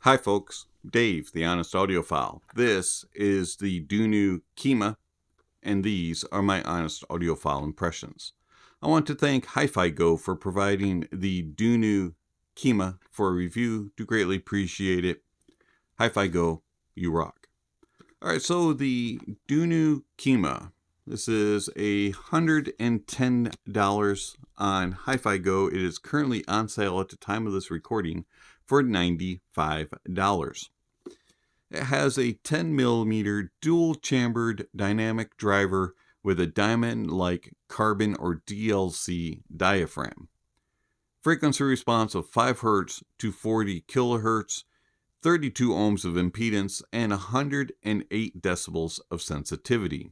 Hi folks, Dave, the Honest Audiophile. This is the DUNU Kima, and these are my Honest Audiophile impressions. I want to thank HifiGo for providing the DUNU Kima for a review. Do greatly appreciate it. HifiGo, you rock. Alright, so the DUNU Kima. This is $110 on HifiGo. It is currently on sale at the time of this recording for $95. It has a 10mm dual-chambered dynamic driver with a diamond-like carbon or DLC diaphragm. Frequency response of 5 Hz to 40 kHz, 32 ohms of impedance, and 108 decibels of sensitivity.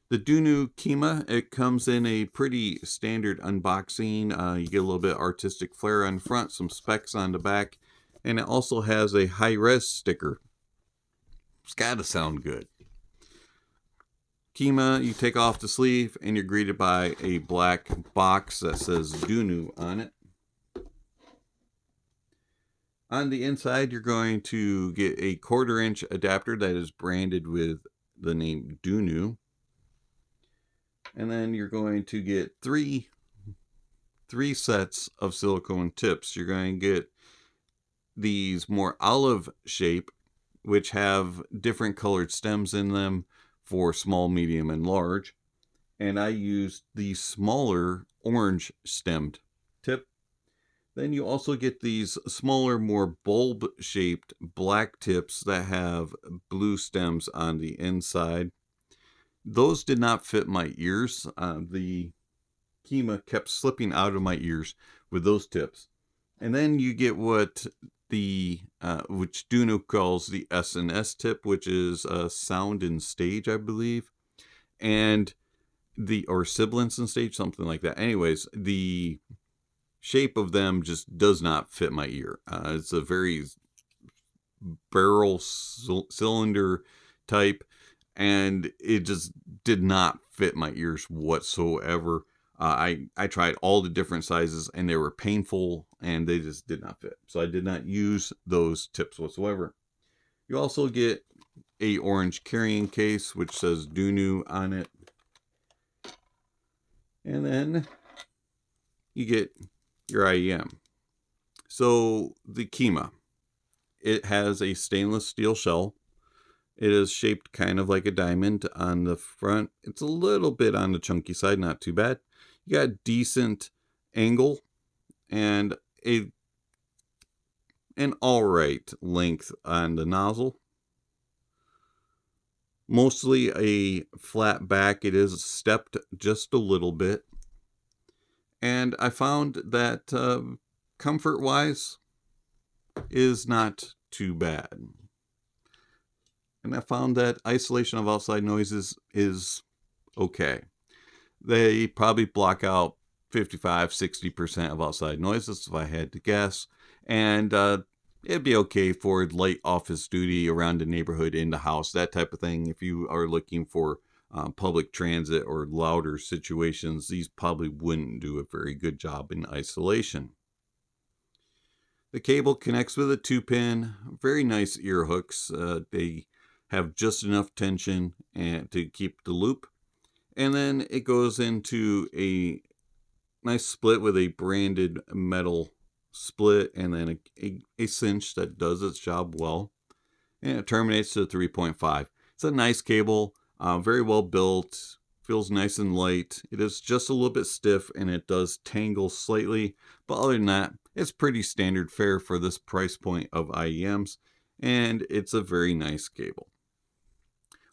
The DUNU Kima, it comes in a pretty standard unboxing. You get a little bit of artistic flair on front, some specs on the back, and it also has a high-res sticker. It's got to sound good. Kima, you take off the sleeve, and you're greeted by a black box that says DUNU on it. On the inside, you're going to get a 1/4-inch adapter that is branded with the name DUNU. And then you're going to get three sets of silicone tips. You're going to get these more olive shape, which have different colored stems in them for small, medium, and large. And I used the smaller orange stemmed tip. Then you also get these smaller, more bulb shaped black tips that have blue stems on the inside. Those did not fit my ears. The Kima kept slipping out of my ears with those tips. And then you get what which DUNU calls the S&S tip, which is Soundstage, I believe, and or Sibilance and Stage, something like that. Anyways, the shape of them just does not fit my ear. It's a very barrel cylinder type, and it just did not fit my ears whatsoever. I tried all the different sizes, and they were painful, and they just did not fit. So I did not use those tips whatsoever. You also get a orange carrying case, which says DUNU on it. And then you get your IEM. So the Kima, it has a stainless steel shell. It is shaped kind of like a diamond on the front. It's a little bit on the chunky side, not too bad. You got decent angle and an alright length on the nozzle. Mostly a flat back. It is stepped just a little bit. And I found that comfort-wise is not too bad. And I found that isolation of outside noises is okay. They probably block out 55-60% of outside noises if I had to guess. And it'd be okay for light office duty around the neighborhood, in the house, that type of thing. If you are looking for public transit or louder situations, these probably wouldn't do a very good job in isolation. The cable connects with a 2-pin. Very nice ear hooks. They have just enough tension to keep the loop. And then it goes into a nice split with a branded metal split, and then a cinch that does its job well. And it terminates to 3.5. It's a nice cable, very well built, feels nice and light. It is just a little bit stiff, and it does tangle slightly. But other than that, it's pretty standard fare for this price point of IEMs, and it's a very nice cable.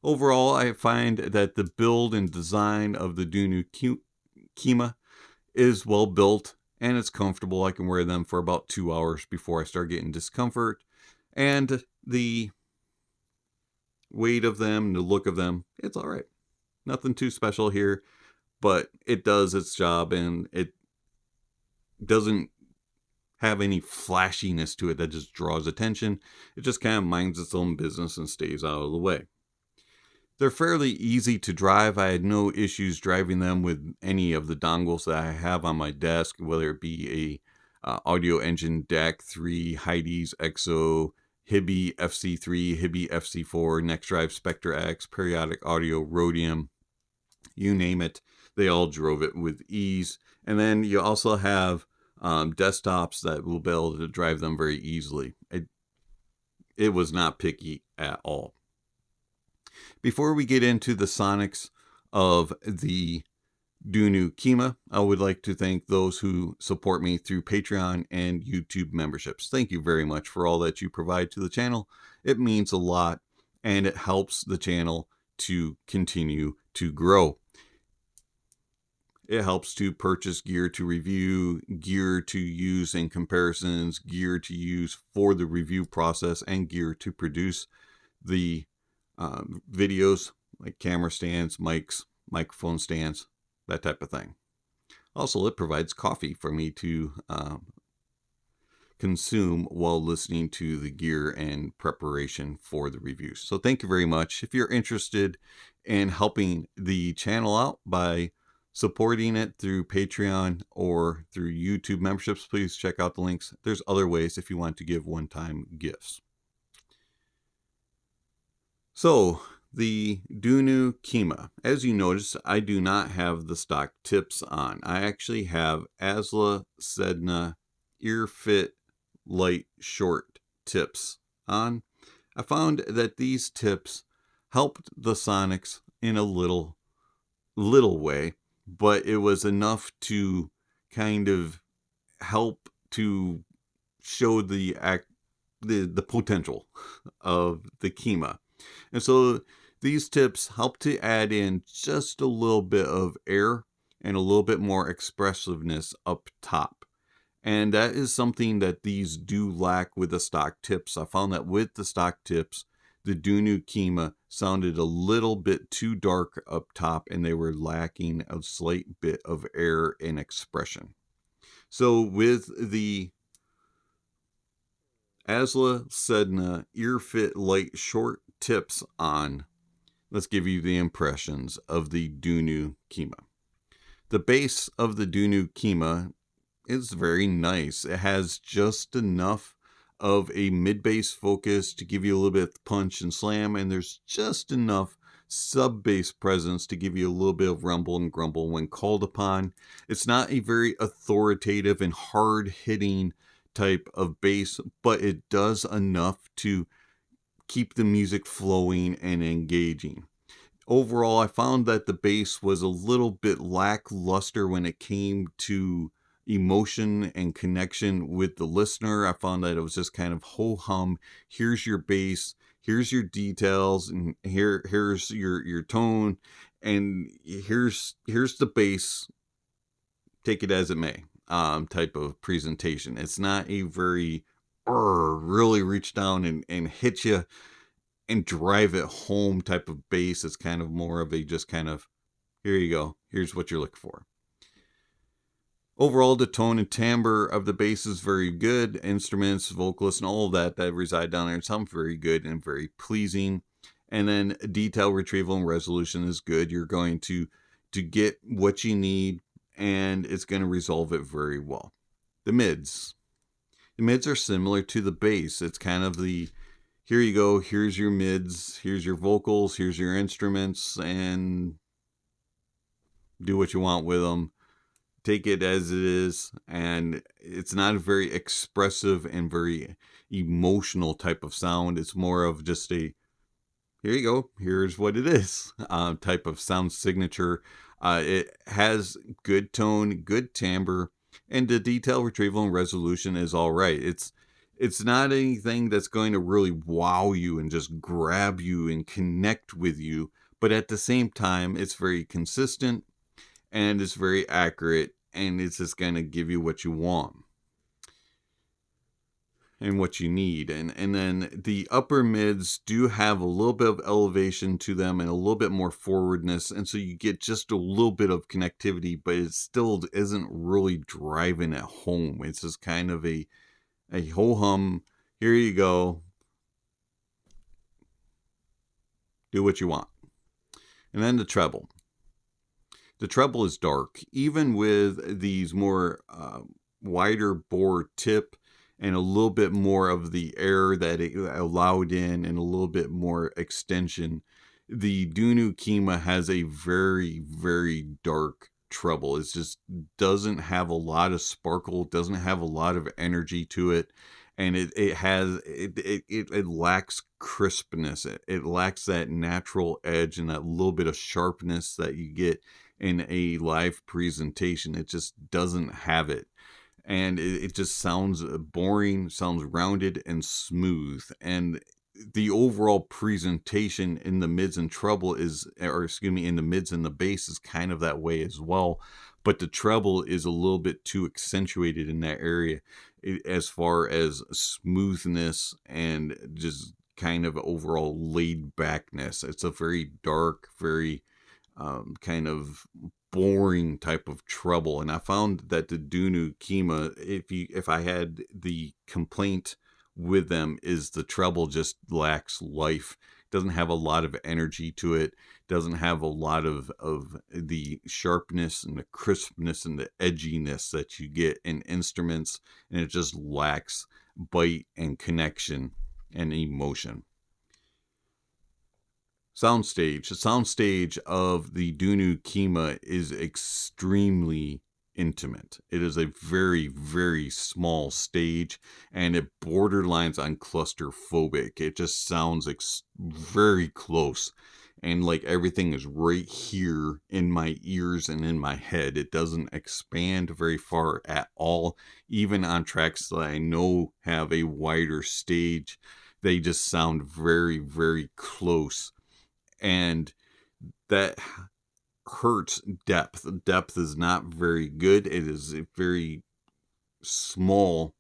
Overall, I find that the build and design of the DUNU Kima is well built, and it's comfortable. I can wear them for about 2 hours before I start getting discomfort. And the weight of them, the look of them, it's all right. Nothing too special here, but it does its job, and it doesn't have any flashiness to it that just draws attention. It just kind of minds its own business and stays out of the way. They're fairly easy to drive. I had no issues driving them with any of the dongles that I have on my desk, whether it be Audio Engine DAC 3, Heidi's EXO, Hibi FC3, Hibi FC4, Next Drive Spectre X, Periodic Audio, Rhodium, you name it. They all drove it with ease. And then you also have desktops that will be able to drive them very easily. It was not picky at all. Before we get into the sonics of the DUNU Kima, I would like to thank those who support me through Patreon and YouTube memberships. Thank you very much for all that you provide to the channel. It means a lot, and it helps the channel to continue to grow. It helps to purchase gear to review, gear to use in comparisons, gear to use for the review process, and gear to produce the videos like camera stands, mics, microphone stands, that type of thing. Also, it provides coffee for me to consume while listening to the gear and preparation for the reviews. So thank you very much. If you're interested in helping the channel out by supporting it through Patreon or through YouTube memberships, please check out the links. There's other ways if you want to give one-time gifts. So, the DUNU Kima. As you notice, I do not have the stock tips on. I actually have Aueze Sedna ear fit light short tips on. I found that these tips helped the sonics in a little way, but it was enough to kind of help to show the potential of the Kima. And so these tips help to add in just a little bit of air and a little bit more expressiveness up top. And that is something that these do lack with the stock tips. I found that with the stock tips, the DUNU Kima sounded a little bit too dark up top, and they were lacking a slight bit of air and expression. So with the Aueze Sedna ear fit light short tips on, let's give you the impressions of the DUNU Kima. The bass of the DUNU Kima is very nice. It has just enough of a mid-bass focus to give you a little bit of punch and slam, and there's just enough sub-bass presence to give you a little bit of rumble and grumble when called upon. It's not a very authoritative and hard-hitting type of bass, but it does enough to keep the music flowing and engaging. Overall, I found that the bass was a little bit lackluster when it came to emotion and connection with the listener. I found that it was just kind of ho-hum. Here's your bass, here's your details, and here's your tone, and here's the bass. Take it as it may type of presentation. It's not a very really reach down and hit you and drive it home type of bass. It's kind of more of a just kind of, here you go, here's what you're looking for. Overall, the tone and timbre of the bass is very good. Instruments, vocalists, and all of that reside down there sound very good and very pleasing. And then detail retrieval and resolution is good. You're going to get what you need, and it's going to resolve it very well. The mids. The mids are similar to the bass. It's kind of the, here you go, here's your mids, here's your vocals, here's your instruments, and do what you want with them. Take it as it is, and it's not a very expressive and very emotional type of sound. It's more of just a, here you go, here's what it is type of sound signature. It has good tone, good timbre, and the detail retrieval and resolution is all right. It's not anything that's going to really wow you and just grab you and connect with you, but at the same time, it's very consistent and it's very accurate, and it's just going to give you what you want and what you need. And then the upper mids do have a little bit of elevation to them and a little bit more forwardness, and so you get just a little bit of connectivity, but it still isn't really driving it home. It's just kind of a ho-hum, here you go, do what you want. And then the treble. The treble is dark. Even with these more wider bore tip and a little bit more of the air that it allowed in and a little bit more extension. The DUNU Kima has a very, very dark treble. It just doesn't have a lot of sparkle, doesn't have a lot of energy to it, and it lacks crispness. It lacks that natural edge and that little bit of sharpness that you get in a live presentation. It just doesn't have it. And it just sounds boring, sounds rounded and smooth. And the overall presentation in the mids and treble is, or excuse me, in the mids and the bass is kind of that way as well. But the treble is a little bit too accentuated in that area as far as smoothness and just kind of overall laid backness. It's a very dark, very kind of boring type of treble. And I found that the DUNU Kima, if I had the complaint with them, is the treble just lacks life. Doesn't have a lot of energy to it. Doesn't have a lot of the sharpness and the crispness and the edginess that you get in instruments, and it just lacks bite and connection and emotion. Soundstage. The soundstage of the DUNU Kima is extremely intimate. It is a very, very small stage, and it borderlines on claustrophobic. It just sounds very close, and like everything is right here in my ears and in my head. It doesn't expand very far at all. Even on tracks that I know have a wider stage, they just sound very, very close. And that hurts depth. Depth is not very good. It is very small.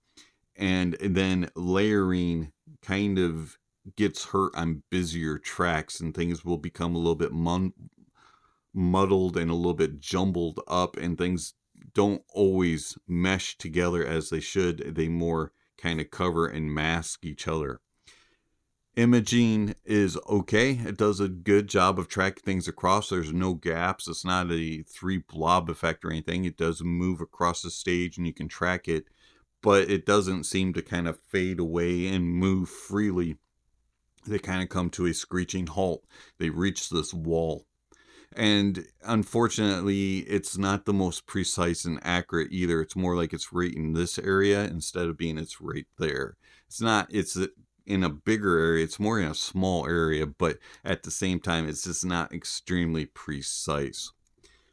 And then layering kind of gets hurt on busier tracks, and things will become a little bit muddled and a little bit jumbled up, and things don't always mesh together as they should. They more kind of cover and mask each other. Imaging is okay. It does a good job of tracking things across. There's no gaps. It's not a 3 blob effect or anything. It does move across the stage and you can track it, but it doesn't seem to kind of fade away and move freely. They kind of come to a screeching halt. They reach this wall. And unfortunately, it's not the most precise and accurate either. It's more like it's right in this area instead of being it's right there. It's in a bigger area. It's more in a small area, but at the same time, it's just not extremely precise.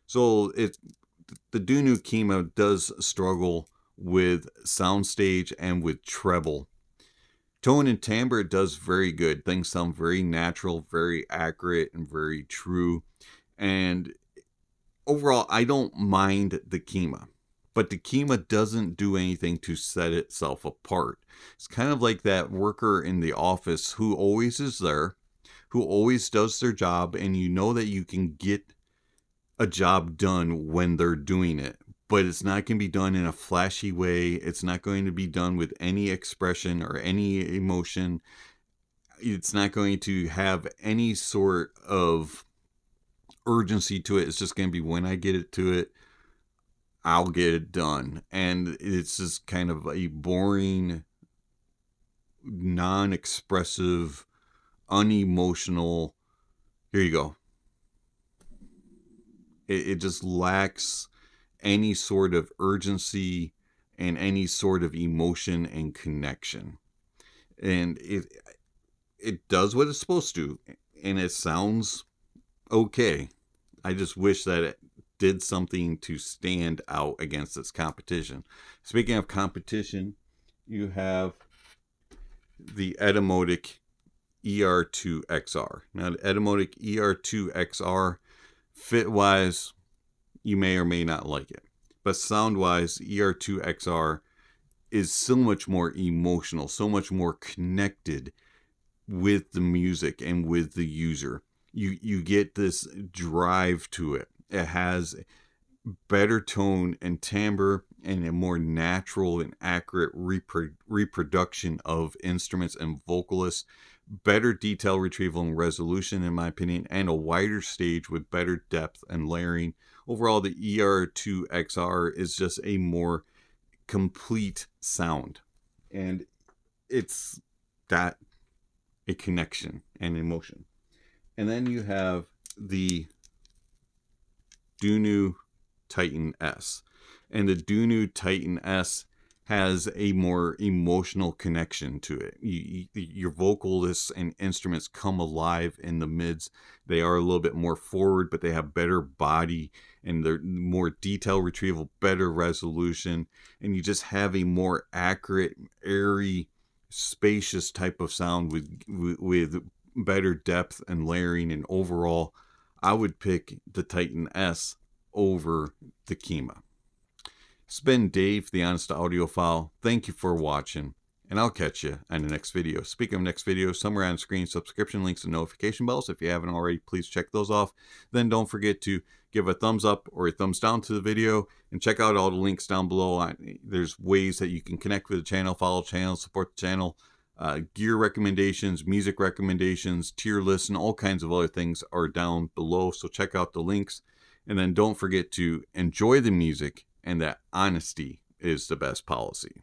So the DUNU Kima does struggle with soundstage and with treble. Tone and timbre does very good. Things sound very natural, very accurate, and very true. And overall, I don't mind the Kima. But the Kima doesn't do anything to set itself apart. It's kind of like that worker in the office who always is there, who always does their job, and you know that you can get a job done when they're doing it. But it's not going to be done in a flashy way. It's not going to be done with any expression or any emotion. It's not going to have any sort of urgency to it. It's just going to be when I get it to it, I'll get it done. And it's just kind of a boring, non-expressive, unemotional, here you go. It just lacks any sort of urgency and any sort of emotion and connection. And it does what it's supposed to, and it sounds okay. I just wish that it did something to stand out against its competition. Speaking of competition, you have the Etymotic ER2XR. Now, the Etymotic ER2XR, fit-wise, you may or may not like it. But sound-wise, ER2XR is so much more emotional, so much more connected with the music and with the user. You get this drive to it. It has better tone and timbre and a more natural and accurate reproduction of instruments and vocalists, better detail retrieval and resolution in my opinion, and a wider stage with better depth and layering. Overall, the ER2XR is just a more complete sound. And it's got a connection and emotion. And then you have the DUNU Titan S. And the DUNU Titan S has a more emotional connection to it. Your vocalists and instruments come alive in the mids. They are a little bit more forward, but they have better body and they're more detail retrieval, better resolution. And you just have a more accurate, airy, spacious type of sound with better depth and layering. And overall, I would pick the Titan S over the Kima. It's been Dave, the Honest Audiophile. Thank you for watching, and I'll catch you on the next video. Speaking of next video, somewhere on screen, subscription links and notification bells. If you haven't already, please check those off. Then don't forget to give a thumbs up or a thumbs down to the video, and check out all the links down below. There's ways that you can connect with the channel, follow channels, support the channel. Gear recommendations, music recommendations, tier lists, and all kinds of other things are down below. So check out the links. And then don't forget to enjoy the music, and that honesty is the best policy.